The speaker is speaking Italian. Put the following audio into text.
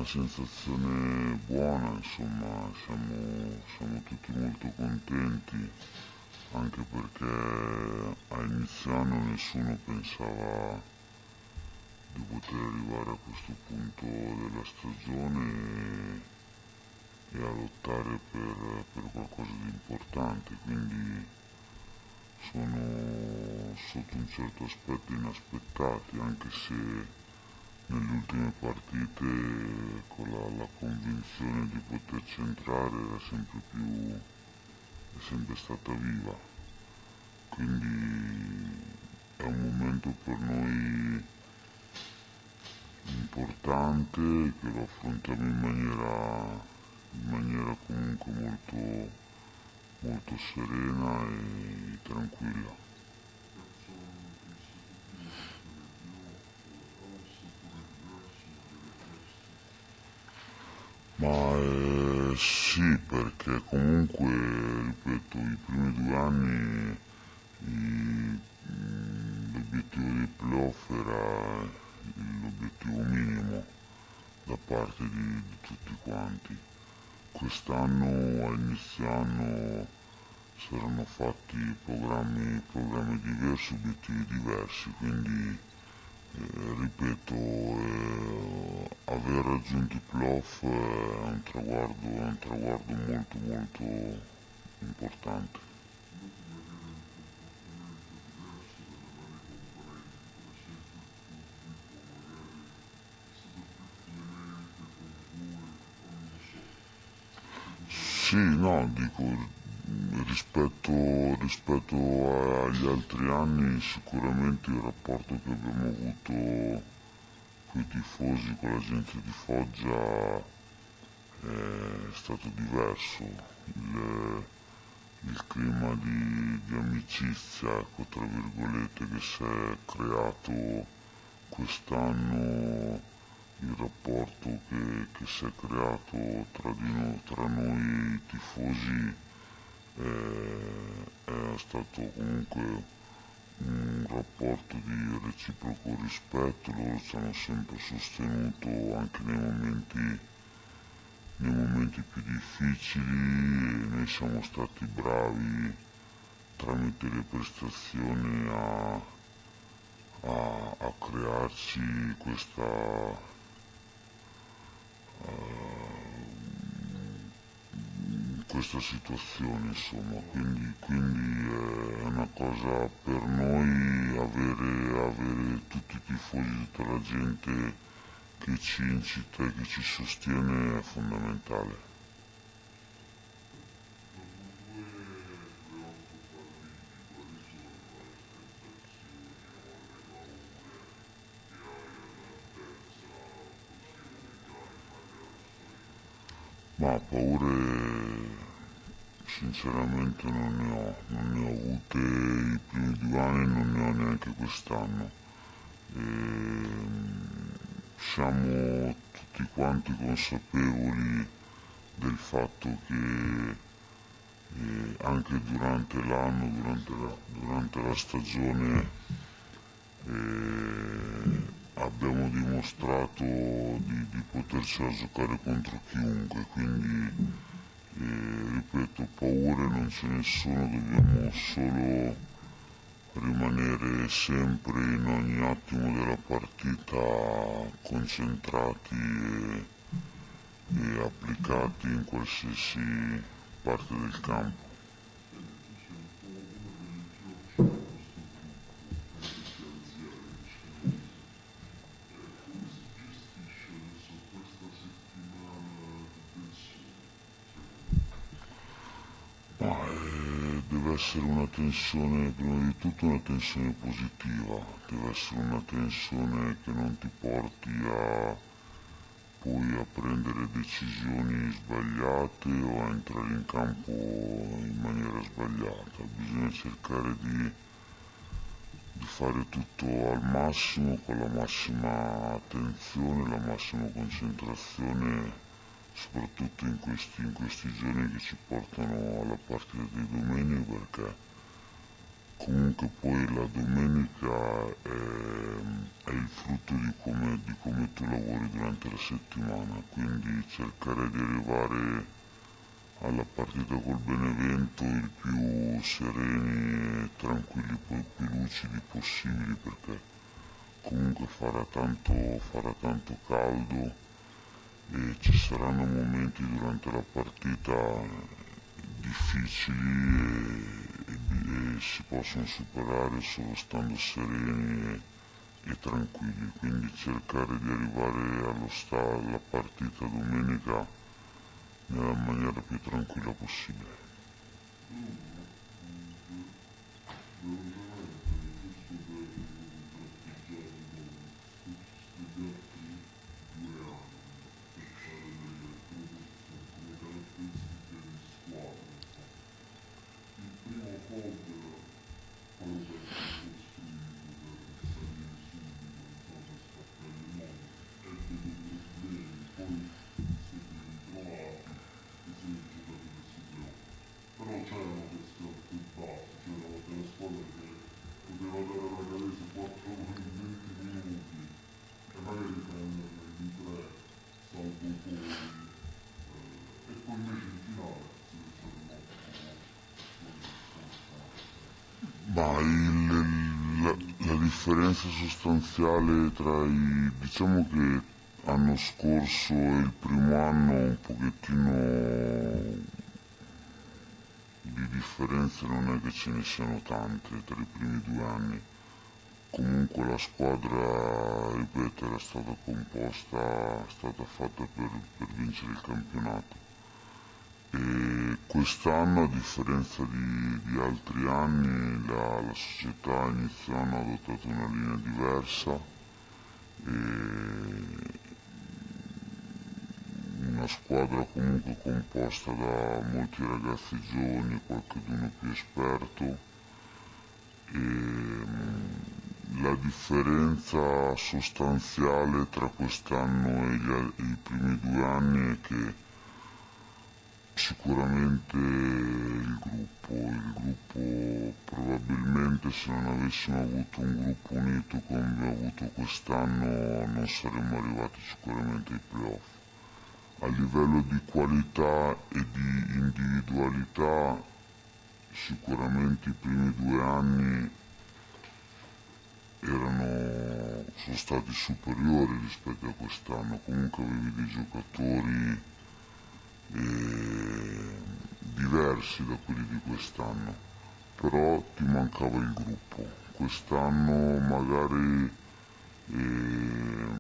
sensazione buona, insomma, siamo tutti molto contenti, anche perché a inizio anno nessuno pensava di poter arrivare a questo punto della stagione e a lottare per qualcosa di importante, quindi sono sotto un certo aspetto inaspettati, anche se nelle ultime partite con la convinzione di poterci entrare è sempre stata viva, quindi è un momento per noi importante che lo affrontiamo in maniera comunque molto serena e tranquilla. Ma sì, perché comunque, ripeto, i primi 2 anni l'obiettivo dei playoff era l'obiettivo minimo da parte di tutti quanti. Quest'anno, a inizio anno, si erano fatti programmi diversi, obiettivi diversi, quindi ripeto, aver raggiunto i playoff è un traguardo molto importante. Sì, no, dico, rispetto agli altri anni sicuramente il rapporto che abbiamo avuto con i tifosi, con la gente di Foggia è stato diverso. Il clima di amicizia, ecco, tra virgolette, che si è creato quest'anno, il rapporto che si è creato tra noi e i tifosi è stato comunque un rapporto di reciproco rispetto, loro ci hanno sempre sostenuto anche nei momenti più difficili e noi siamo stati bravi tramite le prestazioni a crearci questa situazione, insomma, quindi è una cosa per noi avere tutti i tifosi, tutta la gente che ci incita e che ci sostiene è fondamentale. Ma paure sinceramente non ne ho avute i primi 2 anni e non ne ho neanche quest'anno. Siamo tutti quanti consapevoli del fatto che anche durante l'anno, durante la stagione, abbiamo dimostrato di potercela giocare contro chiunque, quindi ripeto, paure non ce ne sono, dobbiamo solo rimanere sempre in ogni attimo della partita concentrati e applicati in qualsiasi parte del campo. Ma deve essere una tensione, prima di tutto una tensione positiva, deve essere una tensione che non ti porti poi a prendere decisioni sbagliate o a entrare in campo in maniera sbagliata. Bisogna cercare di fare tutto al massimo, con la massima attenzione, la massima concentrazione, soprattutto in questi giorni che ci portano alla partita di domenica, perché Comunque poi la domenica è il frutto di come tu lavori durante la settimana, quindi cercare di arrivare alla partita col Benevento il più sereni e tranquilli, poi più lucidi possibili, perché comunque farà tanto caldo e ci saranno momenti durante la partita difficili e si possono superare solo stando sereni e tranquilli, quindi cercare di arrivare alla partita domenica nella maniera più tranquilla possibile. Ma la differenza sostanziale diciamo che l'anno scorso e il primo anno un pochettino di differenze non è che ce ne siano tante tra i primi 2 anni. Comunque la squadra, ripeto, era stata composta, è stata fatta per vincere il campionato. E quest'anno, a differenza di altri anni, la società iniziano ha adottato una linea diversa e una squadra comunque composta da molti ragazzi giovani e qualcuno più esperto e la differenza sostanziale tra quest'anno e i primi 2 anni è che sicuramente il gruppo probabilmente se non avessimo avuto un gruppo unito come abbiamo avuto quest'anno non saremmo arrivati sicuramente ai playoff. A livello di qualità e di individualità sicuramente i primi 2 anni sono stati superiori rispetto a quest'anno, comunque avevi dei giocatori diversi da quelli di quest'anno, però ti mancava il gruppo. Quest'anno magari